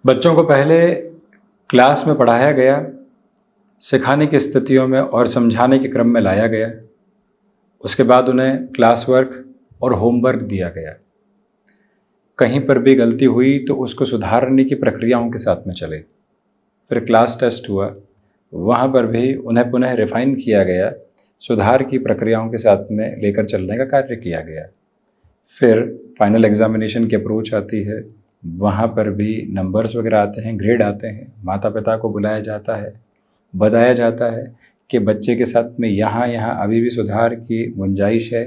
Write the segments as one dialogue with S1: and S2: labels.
S1: बच्चों को पहले क्लास में पढ़ाया गया, सिखाने की स्थितियों में और समझाने के क्रम में लाया गया। उसके बाद उन्हें क्लास वर्क और होमवर्क दिया गया। कहीं पर भी गलती हुई तो उसको सुधारने की प्रक्रियाओं के साथ में चले। फिर क्लास टेस्ट हुआ, वहाँ पर भी उन्हें पुनः रिफाइन किया गया, सुधार की प्रक्रियाओं के साथ में लेकर चलने का कार्य किया गया। फिर फाइनल एग्जामिनेशन की अप्रोच आती है, वहाँ पर भी नंबर्स वगैरह आते हैं, ग्रेड आते हैं। माता पिता को बुलाया जाता है, बताया जाता है कि बच्चे के साथ में यहाँ यहाँ अभी भी सुधार की गुंजाइश है।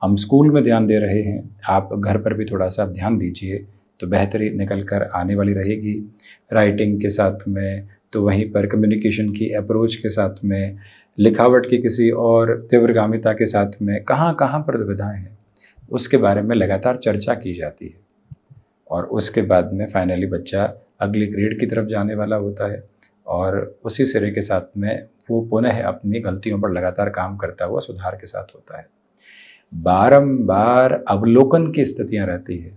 S1: हम स्कूल में ध्यान दे रहे हैं, आप घर पर भी थोड़ा सा ध्यान दीजिए तो बेहतरी निकल कर आने वाली रहेगी। राइटिंग के साथ में तो वहीं पर कम्युनिकेशन की अप्रोच के साथ में, लिखावट की किसी और तीव्रगामिता के साथ में कहाँ कहाँ पर दुविधाएँ हैं, उसके बारे में लगातार चर्चा की जाती है। और उसके बाद में फाइनली बच्चा अगली ग्रेड की तरफ जाने वाला होता है और उसी सिरे के साथ में वो पुनः अपनी गलतियों पर लगातार काम करता हुआ सुधार के साथ होता है। बारंबार अवलोकन की स्थितियां रहती है,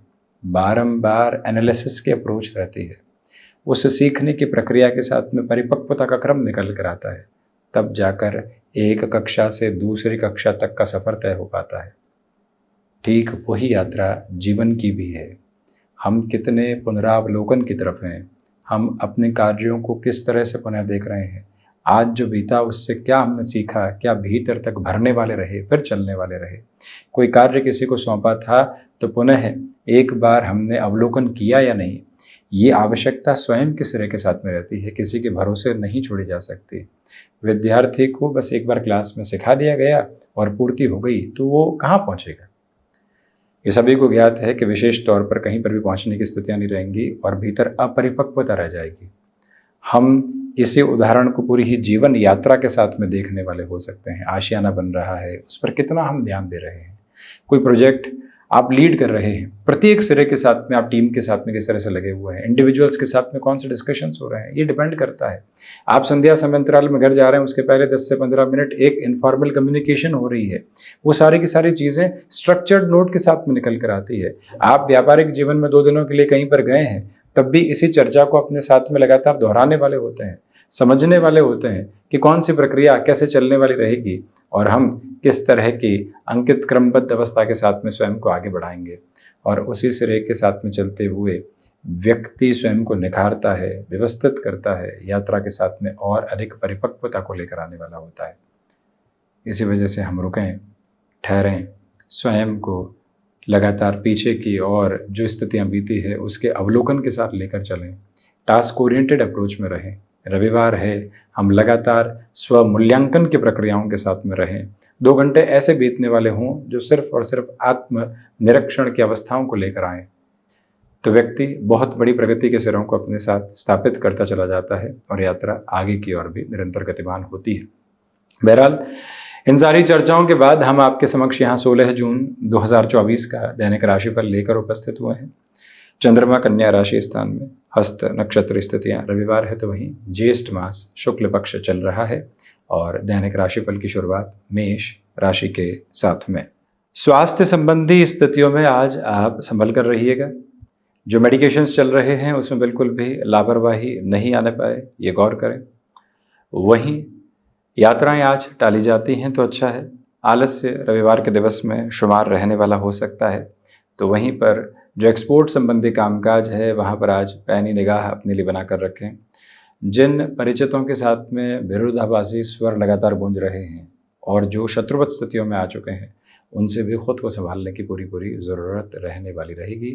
S1: बारंबार एनालिसिस की अप्रोच रहती है। उस सीखने की प्रक्रिया के साथ में परिपक्वता का क्रम निकल कर आता है, तब जाकर एक कक्षा से दूसरी कक्षा तक का सफ़र तय हो पाता है। ठीक वही यात्रा जीवन की भी है। हम कितने पुनरावलोकन की तरफ हैं, हम अपने कार्यों को किस तरह से पुनः देख रहे हैं, आज जो बीता उससे क्या हमने सीखा, क्या भीतर तक भरने वाले रहे, फिर चलने वाले रहे। कोई कार्य किसी को सौंपा था तो पुनः एक बार हमने अवलोकन किया या नहीं, ये आवश्यकता स्वयं के सिरे के साथ में रहती है, किसी के भरोसे नहीं छोड़ी जा सकती। विद्यार्थी को बस एक बार क्लास में सिखा दिया गया और पूर्ति हो गई तो वो कहाँ पहुँचेगा। ये सभी को ज्ञात है कि विशेष तौर पर कहीं पर भी पहुंचने की स्थितियां नहीं रहेंगी और भीतर अपरिपक्वता रह जाएगी। हम इसी उदाहरण को पूरी ही जीवन यात्रा के साथ में देखने वाले हो सकते हैं। आशियाना बन रहा है, उस पर कितना हम ध्यान दे रहे हैं। कोई प्रोजेक्ट आप लीड कर रहे हैं, प्रत्येक सिरे के साथ में आप टीम के साथ में किस तरह से लगे हुए हैं, इंडिविजुअल्स के साथ में कौन से डिस्कशंस हो रहे हैं, ये डिपेंड करता है। आप संध्या समय अंतराल में घर जा रहे हैं, उसके पहले 10 से 15 मिनट एक इनफॉर्मल कम्युनिकेशन हो रही है। वो सारी की सारी चीज़ें स्ट्रक्चर्ड नोट के साथ में निकल कर आती है। आप व्यापारिक जीवन में 2 दिनों के लिए कहीं पर गए हैं, तब भी इसी चर्चा को अपने साथ में लगातार दोहराने वाले होते हैं, समझने वाले होते हैं कि कौन सी प्रक्रिया कैसे चलने वाली रहेगी और हम किस तरह की अंकित क्रमबद्ध अवस्था के साथ में स्वयं को आगे बढ़ाएंगे। और उसी सिरे के साथ में चलते हुए व्यक्ति स्वयं को निखारता है, व्यवस्थित करता है, यात्रा के साथ में और अधिक परिपक्वता को लेकर आने वाला होता है। इसी वजह से हम रुकें, ठहरें, स्वयं को लगातार पीछे की और जो स्थितियां बीती है उसके अवलोकन के साथ लेकर चलें, टास्क ओरिएंटेड अप्रोच में रहें। रविवार है, हम लगातार स्व मूल्यांकन की प्रक्रियाओं के साथ में रहें। 2 घंटे ऐसे बीतने वाले हों जो सिर्फ और सिर्फ आत्म निरीक्षण की अवस्थाओं को लेकर आएँ, तो व्यक्ति बहुत बड़ी प्रगति के सिरों को अपने साथ स्थापित करता चला जाता है और यात्रा आगे की ओर भी निरंतर गतिमान होती है। बहरहाल, इन सारी चर्चाओं के बाद हम आपके समक्ष यहाँ 16 जून 2024 का दैनिक राशिफल लेकर उपस्थित हुए हैं। चंद्रमा कन्या राशि स्थान में, हस्त नक्षत्र स्थितियाँ, रविवार है तो वहीं ज्येष्ठ मास शुक्ल पक्ष चल रहा है और दैनिक राशिफल की शुरुआत मेष राशि के साथ में। स्वास्थ्य संबंधी स्थितियों में आज आप संभल कर रहिएगा। जो मेडिकेशंस चल रहे हैं उसमें बिल्कुल भी लापरवाही नहीं आने पाए, ये गौर करें। वहीं यात्राएं आज टाली जाती हैं तो अच्छा है। आलस्य रविवार के दिवस में शुमार रहने वाला हो सकता है, तो वहीं पर जो एक्सपोर्ट संबंधी कामकाज है वहाँ पर आज पैनी निगाह अपने लिए बना कर रखें। जिन परिचितों के साथ में विरोधाभासी स्वर लगातार गूंज रहे हैं और जो शत्रुवत स्थितियों में आ चुके हैं, उनसे भी खुद को संभालने की पूरी ज़रूरत रहने वाली रहेगी।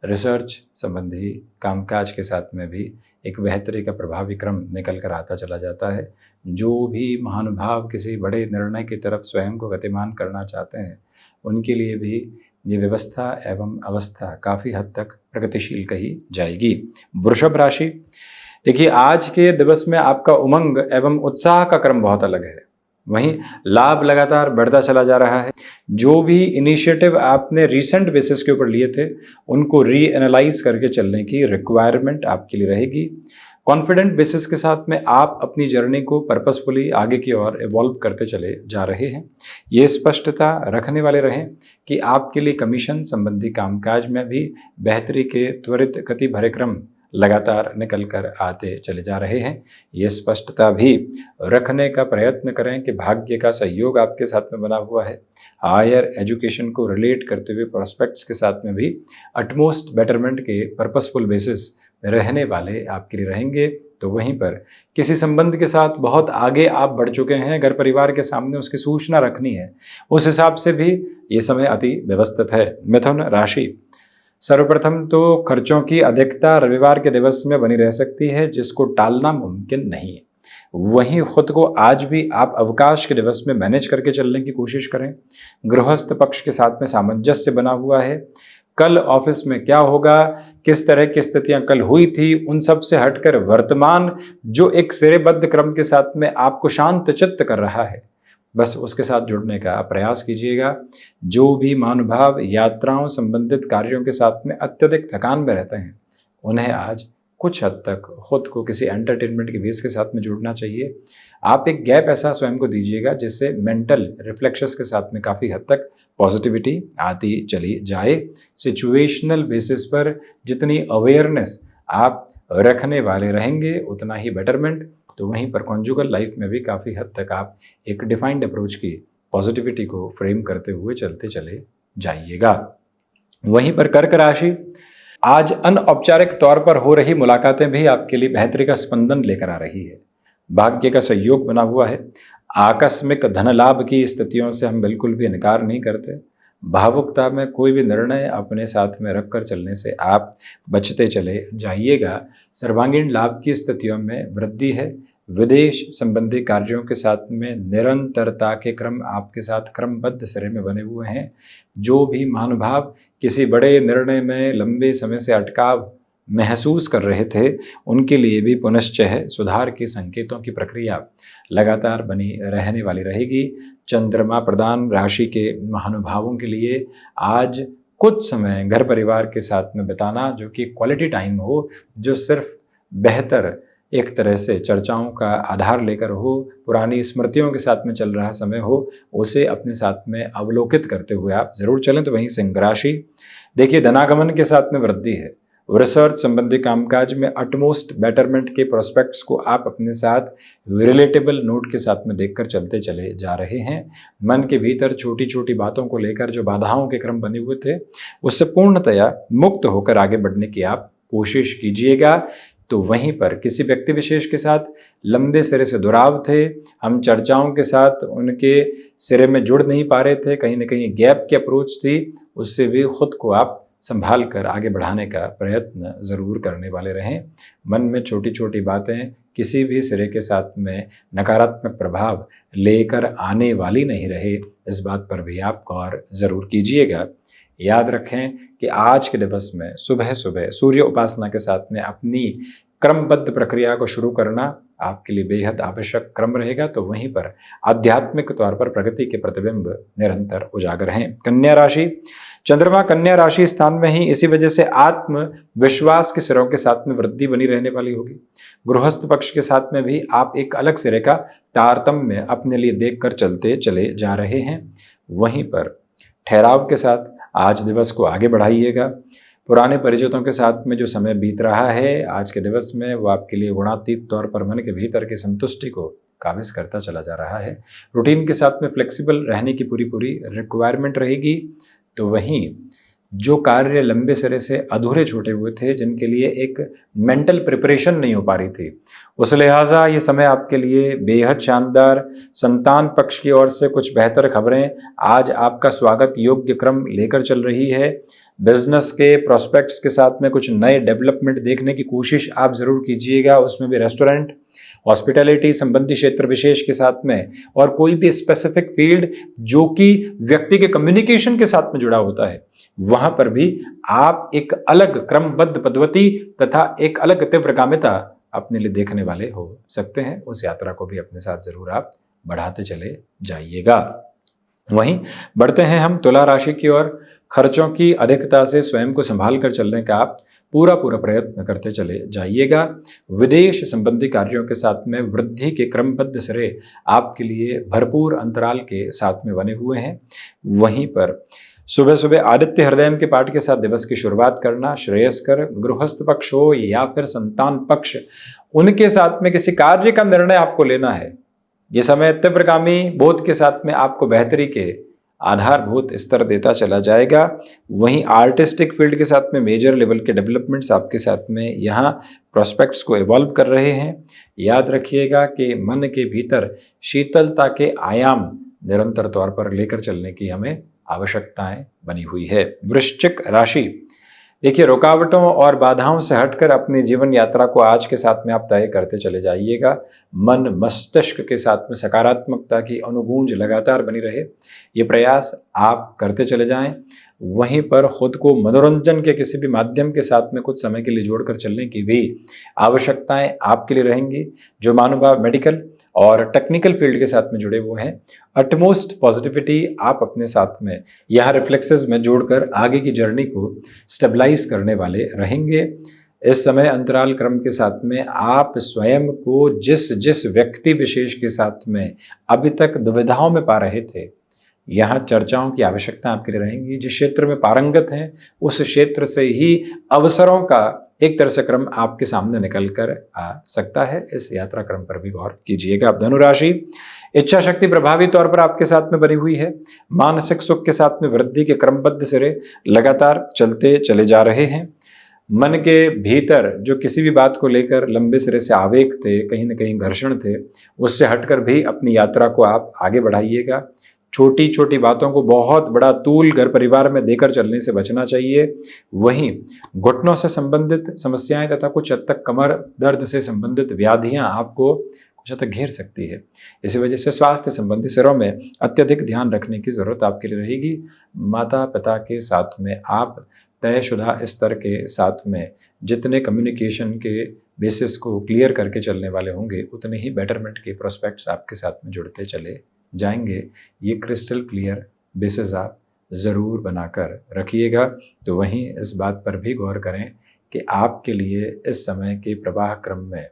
S1: रिसर्च संबंधी कामकाज के साथ में भी एक बेहतरी का प्रभावी क्रम निकल कर आता चला जाता है। जो भी महानुभाव किसी बड़े निर्णय की तरफ स्वयं को गतिमान करना चाहते हैं, उनके लिए भी ये व्यवस्था एवं अवस्था काफ़ी हद तक प्रगतिशील कही जाएगी। वृषभ राशि, देखिए आज के दिवस में आपका उमंग एवं उत्साह का क्रम बहुत अलग है। वहीं लाभ लगातार बढ़ता चला जा रहा है। जो भी इनिशिएटिव आपने रिसेंट बेसिस के ऊपर लिए थे, उनको रीएनालाइज करके चलने की रिक्वायरमेंट आपके लिए रहेगी। कॉन्फिडेंट बेसिस के साथ में आप अपनी जर्नी को पर्पसफुली आगे की ओर इवॉल्व करते चले जा रहे हैं। ये स्पष्टता रखने वाले रहें कि आपके लिए कमीशन संबंधी कामकाज में भी बेहतरी के त्वरित गति भरे क्रम लगातार निकल कर आते चले जा रहे हैं। ये स्पष्टता भी रखने का प्रयत्न करें कि भाग्य का सहयोग आपके साथ में बना हुआ है। हायर एजुकेशन को रिलेट करते हुए प्रॉस्पेक्ट्स के साथ में भी अटमोस्ट बेटरमेंट के पर्पसफुल बेसिस रहने वाले आपके लिए रहेंगे। तो वहीं पर किसी संबंध के साथ बहुत आगे आप बढ़ चुके हैं, घर परिवार के सामने उसकी सूचना रखनी है, उस हिसाब से भी ये समय अति व्यवस्थित है। मिथुन राशि, सर्वप्रथम तो खर्चों की अधिकता रविवार के दिवस में बनी रह सकती है, जिसको टालना मुमकिन नहीं है। वहीं खुद को आज भी आप अवकाश के दिवस में मैनेज करके चलने की कोशिश करें। गृहस्थ पक्ष के साथ में सामंजस्य बना हुआ है। कल ऑफिस में क्या होगा, किस तरह की स्थितियां कल हुई थी, उन सब से हटकर वर्तमान जो एक सिरेबद्ध क्रम के साथ में आपको शांत चित्त कर रहा है, बस उसके साथ जुड़ने का प्रयास कीजिएगा। जो भी महानुभाव यात्राओं संबंधित कार्यों के साथ में अत्यधिक थकान में रहते हैं, उन्हें आज कुछ हद तक खुद को किसी एंटरटेनमेंट के बेस के साथ में जुड़ना चाहिए। आप एक गैप ऐसा स्वयं को दीजिएगा जिससे मेंटल रिफ्लेक्शंस के साथ में काफ़ी हद तक पॉजिटिविटी आती चली जाए। सिचुएशनल बेसिस पर जितनी अवेयरनेस आप रखने वाले रहेंगे उतना ही बेटरमेंट। तो वहीं पर कॉन्जुगल लाइफ में भी काफ़ी हद तक आप एक डिफाइंड अप्रोच की पॉजिटिविटी को फ्रेम करते हुए चलते चले जाइएगा। वहीं पर कर्क राशि, आज अनौपचारिक तौर पर हो रही मुलाकातें भी आपके लिए बेहतरी का स्पंदन लेकर आ रही है। भाग्य का सहयोग बना हुआ है। आकस्मिक धन लाभ की स्थितियों से हम बिल्कुल भी इनकार नहीं करते। भावुकता में कोई भी निर्णय अपने साथ में रखकर चलने से आप बचते चले जाइएगा। सर्वांगीण लाभ की स्थितियों में वृद्धि है। विदेश संबंधी कार्यों के साथ में निरंतरता के क्रम आपके साथ क्रमबद्ध सिरे में बने हुए हैं। जो भी महानुभाव किसी बड़े निर्णय में लंबे समय से अटकाव महसूस कर रहे थे, उनके लिए भी पुनश्चय सुधार के संकेतों की प्रक्रिया लगातार बनी रहने वाली रहेगी। चंद्रमा प्रधान राशि के महानुभावों के लिए आज कुछ समय घर परिवार के साथ में बिताना, जो कि क्वालिटी टाइम हो, जो सिर्फ बेहतर एक तरह से चर्चाओं का आधार लेकर हो, पुरानी स्मृतियों के साथ में चल रहा समय हो, उसे अपने साथ में अवलोकित करते हुए आप जरूर चलें। तो वहीं सिंह राशि, देखिए धनागमन के साथ में वृद्धि है। रिसर्च संबंधी कामकाज में अटमोस्ट बेटरमेंट के प्रोस्पेक्ट्स को आप अपने साथ रिलेटेबल नोट के साथ में देखकर चलते चले जा रहे हैं। मन के भीतर छोटी छोटी बातों को लेकर जो बाधाओं के क्रम बने हुए थे, उससे पूर्णतया मुक्त होकर आगे बढ़ने की आप कोशिश कीजिएगा। तो वहीं पर किसी व्यक्ति विशेष के साथ लंबे सिरे से दुराव थे, हम चर्चाओं के साथ उनके सिरे में जुड़ नहीं पा रहे थे, कहीं ना कहीं गैप की अप्रोच थी, उससे भी खुद को आप संभाल कर आगे बढ़ाने का प्रयत्न ज़रूर करने वाले रहें। मन में छोटी छोटी बातें किसी भी सिरे के साथ में नकारात्मक प्रभाव लेकर आने वाली नहीं रहे, इस बात पर भी आप गौर ज़रूर कीजिएगा। याद रखें कि आज के दिवस में सुबह सुबह सूर्य उपासना के साथ में अपनी क्रमबद्ध प्रक्रिया को शुरू करना आपके लिए बेहद आवश्यक क्रम रहेगा। तो वहीं पर आध्यात्मिक तौर पर प्रगति के प्रतिबिंब निरंतर उजागर हैं। कन्या राशि, चंद्रमा कन्या राशि स्थान में ही, इसी वजह से आत्मविश्वास के सिरों के साथ में वृद्धि बनी रहने वाली होगी। गृहस्थ पक्ष के साथ में भी आप एक अलग सिरे का तारतम्य अपने लिए देखकर चलते चले जा रहे हैं। वहीं पर ठहराव के साथ आज दिवस को आगे बढ़ाइएगा। पुराने परिचितों के साथ में जो समय बीत रहा है आज के दिवस में, वो आपके लिए गुणातीत तौर पर मन के भीतर की संतुष्टि को काबिज करता चला जा रहा है। रूटीन के साथ में फ्लेक्सिबल रहने की पूरी रिक्वायरमेंट रहेगी। तो वहीं जो कार्य लंबे सिरे से अधूरे छूटे हुए थे, जिनके लिए एक मेंटल प्रिपरेशन नहीं हो पा रही थी, उस लिहाजा ये समय आपके लिए बेहद शानदार। संतान पक्ष की ओर से कुछ बेहतर खबरें आज आपका स्वागत योग्य क्रम लेकर चल रही है। बिजनेस के प्रोस्पेक्ट्स के साथ में कुछ नए डेवलपमेंट देखने की कोशिश आप ज़रूर कीजिएगा, उसमें भी रेस्टोरेंट, हॉस्पिटैलिटी संबंधी क्षेत्र विशेष के साथ में, और कोई भी स्पेसिफिक फील्ड जो कि व्यक्ति के कम्युनिकेशन के साथ में जुड़ा होता है, वहां पर भी आप एक अलग क्रमबद्ध पद्धति तथा एक अलग तीव्रगामिता अपने लिए देखने वाले हो सकते हैं। उस यात्रा को भी अपने साथ जरूर आप बढ़ाते चले जाइएगा। वहीं बढ़ते हैं हम तुला राशि की ओर। खर्चों की अधिकता से स्वयं को संभाल कर चलने का आप पूरा प्रयत्न करते चले जाइएगा। विदेश संबंधी कार्यों के साथ में वृद्धि के क्रमबद्ध सिरे आपके लिए भरपूर अंतराल के साथ में बने हुए हैं। वहीं पर सुबह सुबह आदित्य हृदय के पाठ के साथ दिवस की शुरुआत करना श्रेयस्कर। गृहस्थ पक्ष हो या फिर संतान पक्ष, उनके साथ में किसी कार्य का निर्णय आपको लेना है। ये समय तीव्रगामी बोध के साथ में आपको बेहतरी के आधारभूत स्तर देता चला जाएगा। वहीं आर्टिस्टिक फील्ड के साथ में मेजर लेवल के डेवलपमेंट्स आपके साथ में यहाँ प्रोस्पेक्ट्स को इवॉल्व कर रहे हैं। याद रखिएगा कि मन के भीतर शीतलता के आयाम निरंतर तौर पर लेकर चलने की हमें आवश्यकताएं बनी हुई है। वृश्चिक राशि, देखिए रुकावटों और बाधाओं से हटकर अपनी जीवन यात्रा को आज के साथ में आप तय करते चले जाइएगा। मन मस्तिष्क के साथ में सकारात्मकता की अनुगूंज लगातार बनी रहे, ये प्रयास आप करते चले जाएं। वहीं पर खुद को मनोरंजन के किसी भी माध्यम के साथ में कुछ समय के लिए जोड़कर चलने की भी आवश्यकताएं आपके लिए रहेंगी। जो महानुभाव मेडिकल और टेक्निकल फील्ड के साथ में जुड़े हुए हैं, अटमोस्ट पॉजिटिविटी आप अपने साथ में यहाँ रिफ्लेक्सेस में जोड़कर आगे की जर्नी को स्टेबलाइज करने वाले रहेंगे। इस समय अंतराल क्रम के साथ में आप स्वयं को जिस जिस व्यक्ति विशेष के साथ में अभी तक दुविधाओं में पा रहे थे, यहाँ चर्चाओं की आवश्यकता आपके लिए रहेंगी। जिस क्षेत्र में पारंगत हैं उस क्षेत्र से ही अवसरों का एक तरह से क्रम आपके सामने निकल कर आ सकता है। इस यात्रा क्रम पर भी गौर कीजिएगा। अब धनुराशि, इच्छा शक्ति प्रभावी तौर पर आपके साथ में बनी हुई है। मानसिक सुख के साथ में वृद्धि के क्रमबद्ध सिरे लगातार चलते चले जा रहे हैं। मन के भीतर जो किसी भी बात को लेकर लंबे सिरे से आवेग थे, कहीं ना कहीं घर्षण थे, उससे हटकर भी अपनी यात्रा को आप आगे बढ़ाइएगा। छोटी छोटी बातों को बहुत बड़ा तूल घर परिवार में देकर चलने से बचना चाहिए। वहीं घुटनों से संबंधित समस्याएं तथा कुछ हद तक कमर दर्द से संबंधित व्याधियां आपको कुछ हद तक घेर सकती है। इसी वजह से स्वास्थ्य संबंधी सिरों में अत्यधिक ध्यान रखने की जरूरत आपके लिए रहेगी। माता पिता के साथ में आप तयशुदा स्तर के साथ में जितने कम्युनिकेशन के बेसिस को क्लियर करके चलने वाले होंगे, उतने ही बेटरमेंट के प्रोस्पेक्ट्स आपके साथ में जुड़ते चले जाएंगे। ये क्रिस्टल क्लियर बेसिस आप ज़रूर बनाकर रखिएगा। तो वहीं इस बात पर भी गौर करें कि आपके लिए इस समय के प्रवाह क्रम में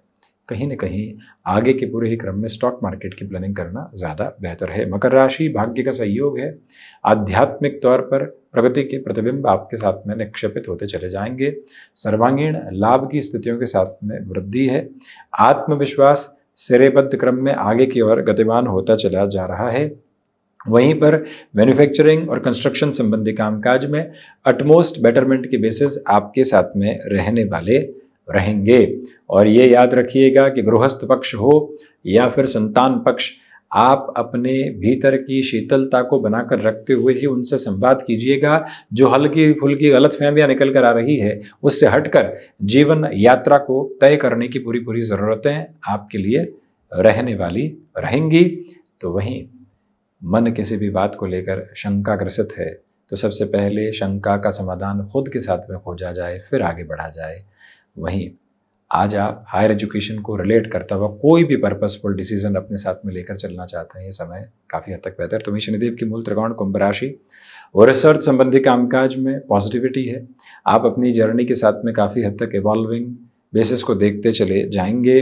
S1: कहीं न कहीं आगे के पूरे ही क्रम में स्टॉक मार्केट की प्लानिंग करना ज़्यादा बेहतर है। मकर राशि, भाग्य का सहयोग है। आध्यात्मिक तौर पर प्रगति के प्रतिबिंब आपके साथ में निक्षेपित होते चले जाएंगे। सर्वांगीण लाभ की स्थितियों के साथ में वृद्धि है। आत्मविश्वास सिरेबद्ध क्रम में आगे की ओर गतिमान होता चला जा रहा है। वहीं पर मैन्युफैक्चरिंग और कंस्ट्रक्शन संबंधी कामकाज में अटमोस्ट बेटरमेंट के बेसिस आपके साथ में रहने वाले रहेंगे। और ये याद रखिएगा कि गृहस्थ पक्ष हो या फिर संतान पक्ष, आप अपने भीतर की शीतलता को बनाकर रखते हुए ही उनसे संवाद कीजिएगा। जो हल्की फुल्की गलतफहमियां निकल कर आ रही है, उससे हटकर जीवन यात्रा को तय करने की पूरी पूरी ज़रूरतें आपके लिए रहने वाली रहेंगी। तो वहीं मन किसी भी बात को लेकर शंका ग्रसित है, तो सबसे पहले शंका का समाधान खुद के साथ में खोजा जाए, फिर आगे बढ़ा जाए। वहीं आज आप हायर एजुकेशन को रिलेट करता हुआ कोई भी पर्पसफुल डिसीजन अपने साथ में लेकर चलना चाहते हैं, ये समय काफ़ी हद तक बेहतर। तो वहीं शनिदेव की मूल त्रिकोण कुंभ राशि और रिसर्च संबंधी कामकाज में पॉजिटिविटी है। आप अपनी जर्नी के साथ में काफ़ी हद तक इवॉल्विंग बेसिस को देखते चले जाएंगे।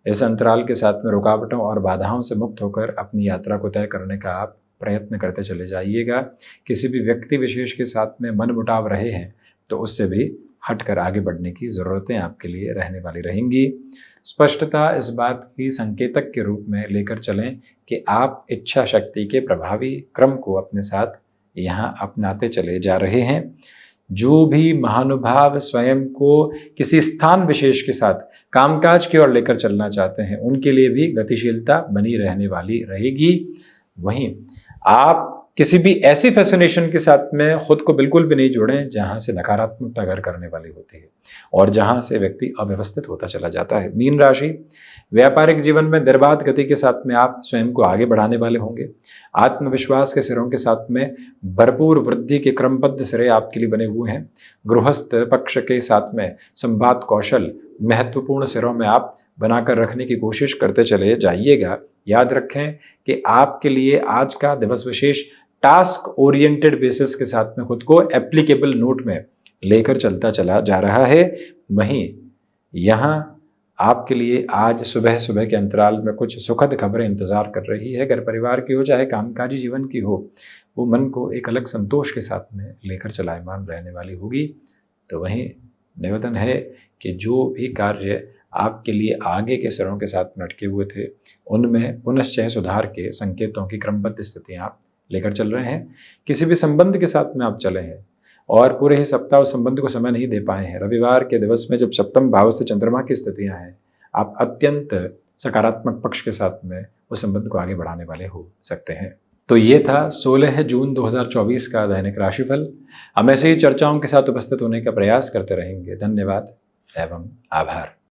S1: इस अंतराल के साथ में रुकावटों और बाधाओं से मुक्त होकर अपनी यात्रा को तय करने का आप प्रयत्न करते चले जाइएगा। किसी भी व्यक्ति विशेष के साथ में मनमुटाव रहे हैं, तो उससे भी हटकर आगे बढ़ने की ज़रूरतें आपके लिए रहने वाली रहेंगी। स्पष्टता इस बात की संकेतक के रूप में लेकर चलें कि आप इच्छा शक्ति के प्रभावी क्रम को अपने साथ यहाँ अपनाते चले जा रहे हैं। जो भी महानुभाव स्वयं को किसी स्थान विशेष के साथ कामकाज की ओर लेकर चलना चाहते हैं, उनके लिए भी गतिशीलता बनी रहने वाली रहेगी। वहीं आप किसी भी ऐसी फैसिनेशन के साथ में खुद को बिल्कुल भी नहीं जोड़ें जहां से नकारात्मकता घर करने वाली होती है और जहां से व्यक्ति अव्यवस्थित होता चला जाता है। मीन राशि, व्यापारिक जीवन में निर्बाध गति के साथ में आप स्वयं को आगे बढ़ाने वाले होंगे। आत्मविश्वास के सिरों के साथ में भरपूर वृद्धि के क्रमबद्ध सिरे आपके लिए बने हुए हैं। गृहस्थ पक्ष के साथ में संवाद कौशल महत्वपूर्ण सिरों में आप बनाकर रखने की कोशिश करते चले जाइएगा। याद रखें कि आपके लिए आज का दिवस विशेष टास्क ओरिएंटेड बेसिस के साथ में खुद को एप्लीकेबल नोट में लेकर चलता चला जा रहा है। वहीं यहाँ आपके लिए आज सुबह सुबह के अंतराल में कुछ सुखद खबरें इंतज़ार कर रही है। घर परिवार की हो चाहे कामकाजी जीवन की हो, वो मन को एक अलग संतोष के साथ में लेकर चलायमान रहने वाली होगी। तो वहीं निवेदन है कि जो भी कार्य आपके लिए आगे के स्तरों के साथ में अटके हुए थे, उनमें पुनश्च सुधार के संकेतों की क्रमबद्ध स्थितियाँ आप लेकर चल रहे हैं। किसी भी संबंध के साथ में आप चले हैं और पूरे ही सप्ताह उस संबंध को समय नहीं दे पाए हैं, रविवार के दिवस में जब सप्तम भाव से चंद्रमा की स्थितियाँ हैं, आप अत्यंत सकारात्मक पक्ष के साथ में उस संबंध को आगे बढ़ाने वाले हो सकते हैं। तो ये था 16 जून 2024 का दैनिक राशिफल। हम ऐसे ही चर्चाओं के साथ उपस्थित होने का प्रयास करते रहेंगे। धन्यवाद एवं आभार।